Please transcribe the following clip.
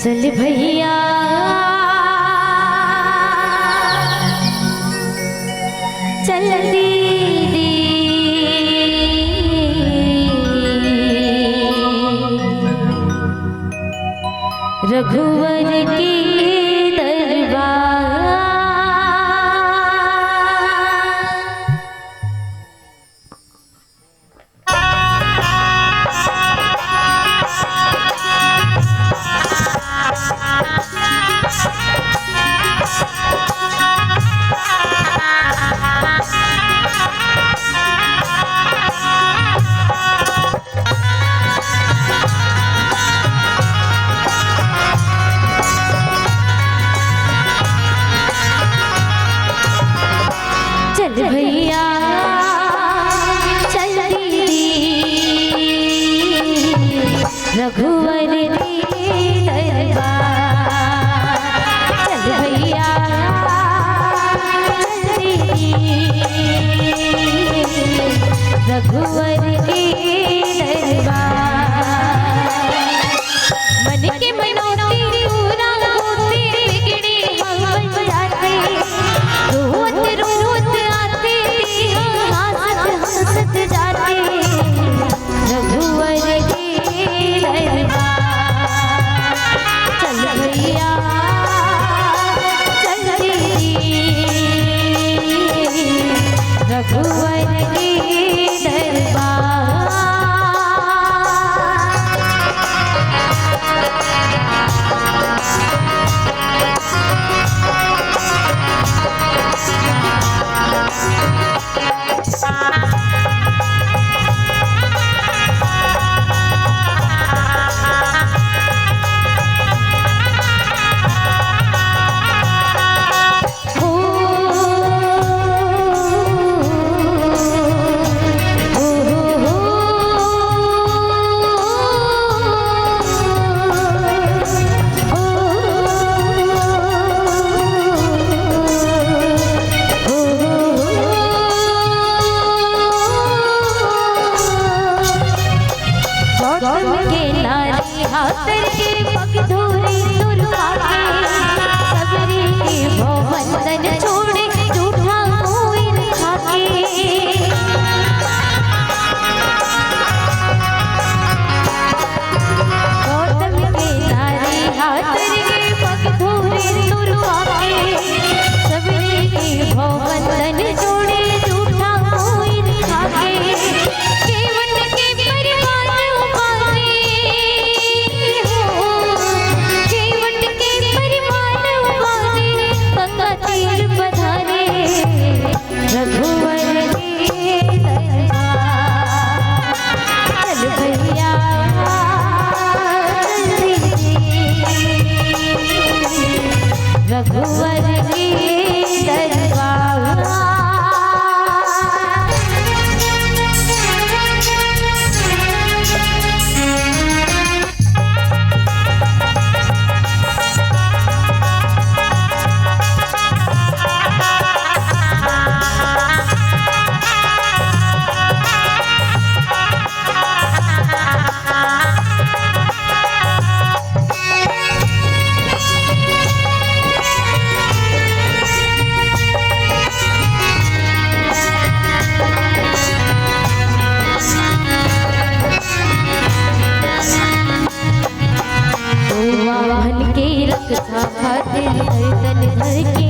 चल भैया चल दीदी रघुवर की भैया चल दीदी रघुवर की दरबार चल भैया चल दीदी रघुवर की दरबार मन के मनोती पूरा होते बिगड़े हम जाते रोत रोत हंसत जाते रघुवर की दरबार चल भैया चल दीदी रघुवर की दरबार हाथर के पग धोरे दुर्गा के सबरी के भवंदन छोड़े झूठा कोइन खाके गौतम के नारी हाथर के पग धोरे दुर्गा के सबरी के भवंदन छोड़े झूठा कोइन खाके रघुवर की दरबार चल भैया रघुवर की दरबार खातिर धर के